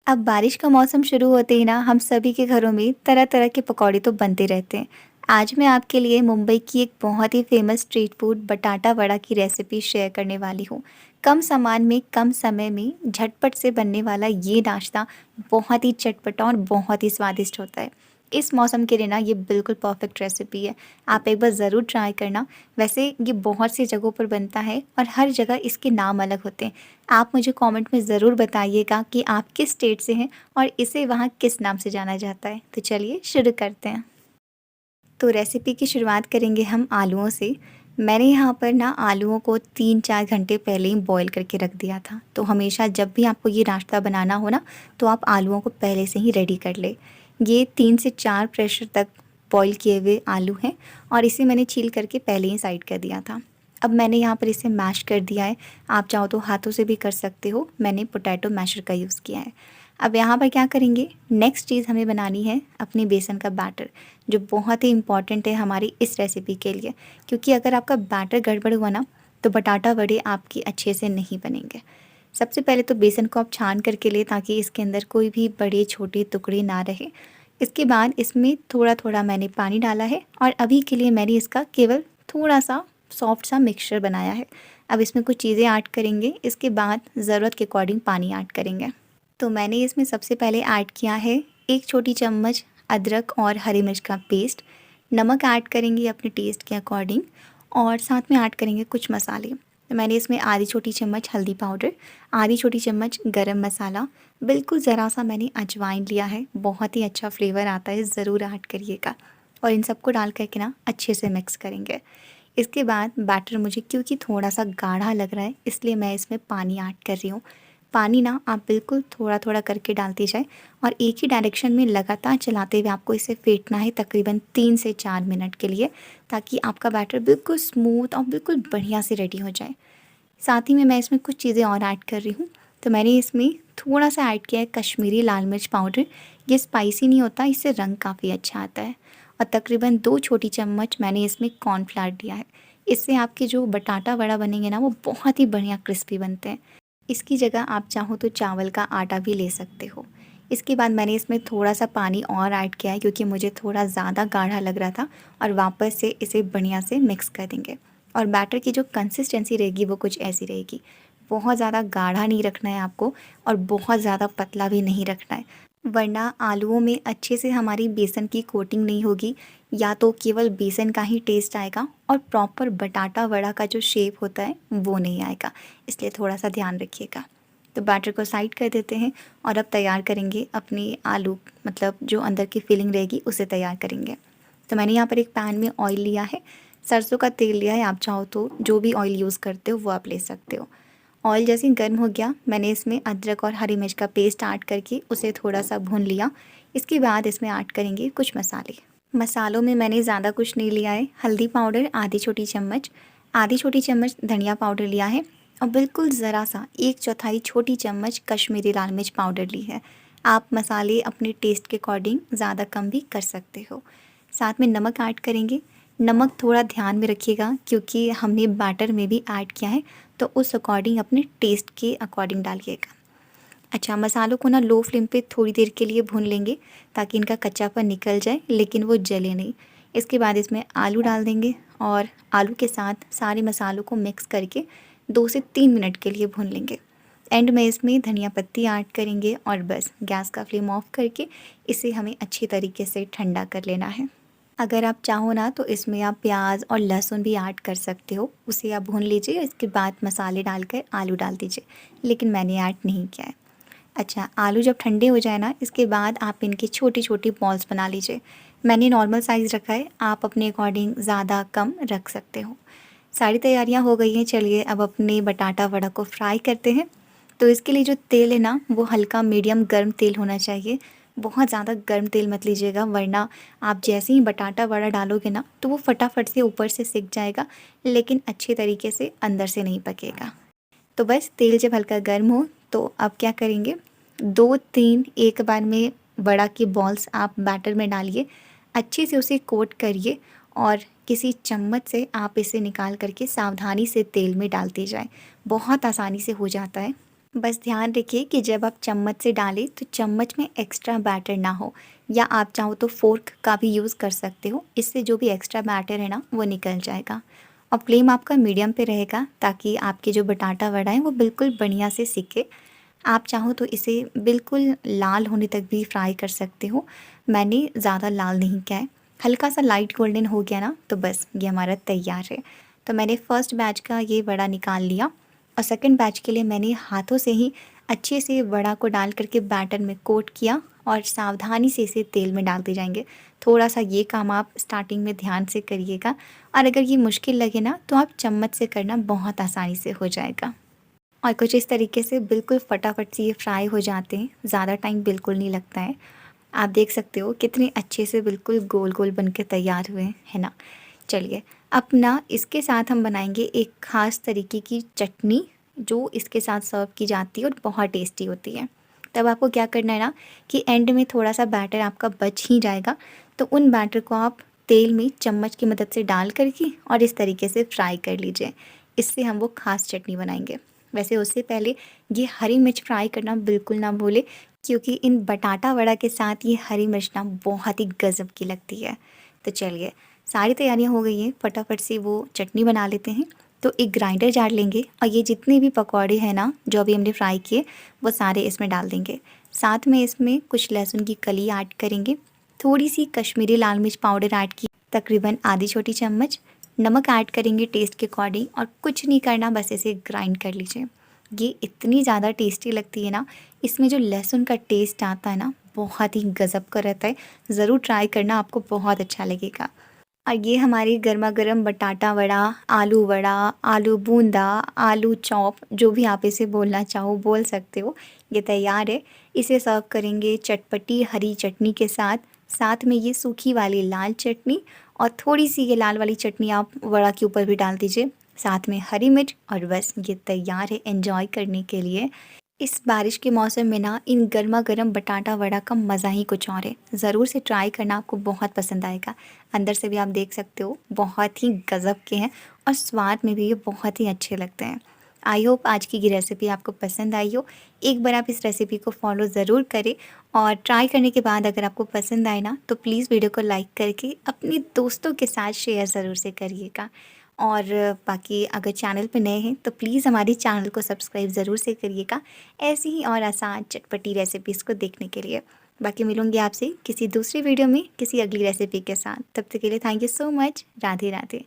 अब बारिश का मौसम शुरू होते ही ना हम सभी के घरों में तरह तरह के पकौड़े तो बनते रहते हैं। आज मैं आपके लिए मुंबई की एक बहुत ही फेमस स्ट्रीट फूड बटाटा वड़ा की रेसिपी शेयर करने वाली हूँ। कम सामान में कम समय में झटपट से बनने वाला ये नाश्ता बहुत ही चटपटा और बहुत ही स्वादिष्ट होता है। इस मौसम के लिए ना ये बिल्कुल परफेक्ट रेसिपी है। आप एक बार ज़रूर ट्राई करना। वैसे ये बहुत सी जगहों पर बनता है और हर जगह इसके नाम अलग होते हैं। आप मुझे कमेंट में ज़रूर बताइएगा कि आप किस स्टेट से हैं और इसे वहाँ किस नाम से जाना जाता है। तो चलिए शुरू करते हैं। तो रेसिपी की शुरुआत करेंगे हम आलूओं से। मैंने यहाँ पर ना आलूओं को 3-4 घंटे पहले ही बॉईल करके रख दिया था। तो हमेशा जब भी आपको ये नाश्ता बनाना हो ना, तो आप आलूओं को पहले से ही रेडी कर ले। ये 3 से 4 प्रेशर तक बॉईल किए हुए आलू हैं और इसे मैंने छील करके पहले ही साइड कर दिया था। अब मैंने यहाँ पर इसे मैश कर दिया है। आप चाहो तो हाथों से भी कर सकते हो। मैंने पोटैटो मैशर का यूज़ किया है। अब यहाँ पर क्या करेंगे, नेक्स्ट चीज़ हमें बनानी है अपनी बेसन का बैटर, जो बहुत ही इम्पॉर्टेंट है हमारी इस रेसिपी के लिए। क्योंकि अगर आपका बैटर गड़बड़ हुआ ना, तो बटाटा वड़े आपके अच्छे से नहीं बनेंगे। सबसे पहले तो बेसन को आप छान करके ले, ताकि इसके अंदर कोई भी बड़े छोटे टुकड़े ना रहे। इसके बाद इसमें थोड़ा थोड़ा मैंने पानी डाला है और अभी के लिए मैंने इसका केवल थोड़ा सा सॉफ्ट सा मिक्सचर बनाया है। अब इसमें कुछ चीज़ें ऐड करेंगे, इसके बाद ज़रूरत के अकॉर्डिंग पानी ऐड करेंगे। तो मैंने इसमें सबसे पहले ऐड किया है 1 छोटी चम्मच अदरक और हरी मिर्च का पेस्ट। नमक ऐड करेंगे अपने टेस्ट के अकॉर्डिंग और साथ में ऐड करेंगे कुछ मसाले। तो मैंने इसमें आधी छोटी चम्मच हल्दी पाउडर, आधी छोटी चम्मच गरम मसाला, बिल्कुल ज़रा सा मैंने अजवाइन लिया है। बहुत ही अच्छा फ्लेवर आता है, ज़रूर ऐड करिएगा। और इन सबको डाल करके ना अच्छे से मिक्स करेंगे। इसके बाद बैटर मुझे क्योंकि थोड़ा सा गाढ़ा लग रहा है, इसलिए मैं इसमें पानी ऐड कर रही हूँ। पानी ना आप बिल्कुल थोड़ा थोड़ा करके डालते जाए और एक ही डायरेक्शन में लगातार चलाते हुए आपको इसे फेंटना है तकरीबन 3 से 4 मिनट के लिए, ताकि आपका बैटर बिल्कुल स्मूथ और बिल्कुल बढ़िया से रेडी हो जाए। साथ ही में मैं इसमें कुछ चीज़ें और ऐड कर रही हूँ। तो मैंने इसमें थोड़ा सा ऐड किया है कश्मीरी लाल मिर्च पाउडर। ये स्पाइसी नहीं होता, इससे रंग काफ़ी अच्छा आता है। और तकरीबन 2 छोटी चम्मच मैंने इसमें कॉर्नफ्लावर दिया है। इससे आपके जो बटाटा वड़ा बनेंगे ना, वो बहुत ही बढ़िया क्रिस्पी बनते हैं। इसकी जगह आप चाहो तो चावल का आटा भी ले सकते हो। इसके बाद मैंने इसमें थोड़ा सा पानी और ऐड किया है, क्योंकि मुझे थोड़ा ज़्यादा गाढ़ा लग रहा था। और वापस से इसे बढ़िया से मिक्स कर देंगे। और बैटर की जो कंसिस्टेंसी रहेगी वो कुछ ऐसी रहेगी। बहुत ज़्यादा गाढ़ा नहीं रखना है आपको और बहुत ज़्यादा पतला भी नहीं रखना है, वरना आलूओं में अच्छे से हमारी बेसन की कोटिंग नहीं होगी। या तो केवल बेसन का ही टेस्ट आएगा और प्रॉपर बटाटा वड़ा का जो शेप होता है वो नहीं आएगा। इसलिए थोड़ा सा ध्यान रखिएगा। तो बैटर को साइड कर देते हैं और अब तैयार करेंगे अपनी आलू, मतलब जो अंदर की फिलिंग रहेगी उसे तैयार करेंगे। तो मैंने यहाँ पर एक पैन में ऑयल लिया है, सरसों का तेल लिया है। आप चाहो तो जो भी ऑयल यूज़ करते हो वो आप ले सकते हो। ऑयल जैसे ही गर्म हो गया, मैंने इसमें अदरक और हरी मिर्च का पेस्ट ऐड करके उसे थोड़ा सा भून लिया। इसके बाद इसमें ऐड करेंगे कुछ मसाले। मसालों में मैंने ज़्यादा कुछ नहीं लिया है। हल्दी पाउडर आधी छोटी चम्मच, आधी छोटी चम्मच धनिया पाउडर लिया है और बिल्कुल ज़रा सा 1/4 छोटी चम्मच कश्मीरी लाल मिर्च पाउडर ली है। आप मसाले अपने टेस्ट के अकॉर्डिंग ज़्यादा कम भी कर सकते हो। साथ में नमक ऐड करेंगे। नमक थोड़ा ध्यान में रखिएगा, क्योंकि हमने बैटर में भी ऐड किया है, तो उस अकॉर्डिंग अपने टेस्ट के अकॉर्डिंग डालिएगा। अच्छा, मसालों को ना लो फ्लेम पे थोड़ी देर के लिए भून लेंगे, ताकि इनका कच्चापन निकल जाए लेकिन वो जले नहीं। इसके बाद इसमें आलू डाल देंगे और आलू के साथ सारे मसालों को मिक्स करके 2 से 3 मिनट के लिए भून लेंगे। एंड में इसमें धनिया पत्ती ऐड करेंगे और बस गैस का फ्लेम ऑफ करके इसे हमें अच्छी तरीके से ठंडा कर लेना है। अगर आप चाहो ना तो इसमें आप प्याज और लहसुन भी ऐड कर सकते हो, उसे आप भून लीजिए। इसके बाद मसाले डालकर आलू डाल दीजिए, लेकिन मैंने ऐड नहीं किया है। अच्छा, आलू जब ठंडे हो जाए ना, इसके बाद आप इनके छोटी छोटी बॉल्स बना लीजिए। मैंने नॉर्मल साइज़ रखा है, आप अपने अकॉर्डिंग ज़्यादा कम रख सकते हो। सारी तैयारियां हो गई हैं, चलिए अब अपने बटाटा वड़ा को फ्राई करते हैं। तो इसके लिए जो तेल है ना, वो हल्का मीडियम गर्म तेल होना चाहिए। बहुत ज़्यादा गर्म तेल मत लीजिएगा, वरना आप जैसे ही बटाटा वड़ा डालोगे ना, तो वो फटाफट से ऊपर से सिक जाएगा, लेकिन अच्छे तरीके से अंदर से नहीं पकेगा। तो बस तेल जब हल्का गर्म हो, तो अब क्या करेंगे, 2-3 एक बार में वड़ा की बॉल्स आप बैटर में डालिए, अच्छे से उसे कोट करिए और किसी चम्मच से आप इसे निकाल करके सावधानी से तेल में डालते जाएं। बहुत आसानी से हो जाता है। बस ध्यान रखिए कि जब आप चम्मच से डालें तो चम्मच में एक्स्ट्रा बैटर ना हो, या आप चाहो तो फ़ोर्क का भी यूज़ कर सकते हो। इससे जो भी एक्स्ट्रा बैटर है ना वो निकल जाएगा। और फ्लेम आपका मीडियम पे रहेगा ताकि आपके जो बटाटा वड़ा है वो बिल्कुल बढ़िया से सिके। आप चाहो तो इसे बिल्कुल लाल होने तक भी फ्राई कर सकते हो। मैंने ज़्यादा लाल नहीं किया है, हल्का सा लाइट गोल्डन हो गया ना तो बस ये हमारा तैयार है। तो मैंने फर्स्ट बैच का ये वड़ा निकाल लिया, और सेकंड बैच के लिए मैंने हाथों से ही अच्छे से वड़ा को डाल करके बैटर में कोट किया, और सावधानी से इसे तेल में डालते जाएंगे। थोड़ा सा ये काम आप स्टार्टिंग में ध्यान से करिएगा, और अगर ये मुश्किल लगे ना तो आप चम्मच से करना, बहुत आसानी से हो जाएगा। और कुछ इस तरीके से बिल्कुल फटाफट से ये फ्राई हो जाते हैं, ज़्यादा टाइम बिल्कुल नहीं लगता है। आप देख सकते हो कितने अच्छे से बिल्कुल गोल गोल बन के तैयार हुए हैं, है ना। चलिए, अब ना इसके साथ हम बनाएंगे एक ख़ास तरीके की चटनी, जो इसके साथ सर्व की जाती है और बहुत टेस्टी होती है। तब आपको क्या करना है ना, कि एंड में थोड़ा सा बैटर आपका बच ही जाएगा, तो उन बैटर को आप तेल में चम्मच की मदद से डाल करके और इस तरीके से फ्राई कर लीजिए। इससे हम वो ख़ास चटनी बनाएंगे। वैसे उससे पहले ये हरी मिर्च फ्राई करना बिल्कुल ना भूलें, क्योंकि इन बटाटा वड़ा के साथ ये हरी मिर्च ना बहुत ही गज़ब की लगती है। तो चलिए, सारी तैयारियां हो गई हैं, फटाफट से वो चटनी बना लेते हैं। तो एक ग्राइंडर जार लेंगे और ये जितने भी पकौड़े हैं ना जो अभी हमने फ्राई किए, वो सारे इसमें डाल देंगे। साथ में इसमें कुछ लहसुन की कली ऐड करेंगे, थोड़ी सी कश्मीरी लाल मिर्च पाउडर ऐड की, तकरीबन आधी छोटी चम्मच, नमक ऐड करेंगे टेस्ट के अकॉर्डिंग, और कुछ नहीं करना, बस इसे ग्राइंड कर लीजिए। ये इतनी ज़्यादा टेस्टी लगती है ना, इसमें जो लहसुन का टेस्ट आता है ना बहुत ही गज़ब का रहता है। ज़रूर ट्राई करना, आपको बहुत अच्छा लगेगा। और ये हमारी गर्मा गर्म बटाटा वड़ा, आलू वड़ा, आलू बूंदा, आलू चॉप, जो भी आप इसे बोलना चाहो बोल सकते हो, ये तैयार है। इसे सर्व करेंगे चटपटी हरी चटनी के साथ। साथ में ये सूखी वाली लाल चटनी, और थोड़ी सी ये लाल वाली चटनी आप वड़ा के ऊपर भी डाल दीजिए, साथ में हरी मिर्च, और बस ये तैयार है एंजॉय करने के लिए। इस बारिश के मौसम में ना इन गर्मा गर्म बटाटा वड़ा का मज़ा ही कुछ और है। ज़रूर से ट्राई करना, आपको बहुत पसंद आएगा। अंदर से भी आप देख सकते हो बहुत ही गज़ब के हैं, और स्वाद में भी ये बहुत ही अच्छे लगते हैं। आई होप आज की ये रेसिपी आपको पसंद आई हो। एक बार आप इस रेसिपी को फॉलो ज़रूर करें, और ट्राई करने के बाद अगर आपको पसंद आए ना तो प्लीज़ वीडियो को लाइक करके अपने दोस्तों के साथ शेयर ज़रूर से करिएगा। और बाकी अगर चैनल पे नए हैं तो प्लीज़ हमारे चैनल को सब्सक्राइब ज़रूर से करिएगा, ऐसी ही और आसान चटपटी रेसिपीज़ को देखने के लिए। बाकी मिलूँगी आपसे किसी दूसरी वीडियो में किसी अगली रेसिपी के साथ। तब तक के लिए thank you so much. Radhe Radhe.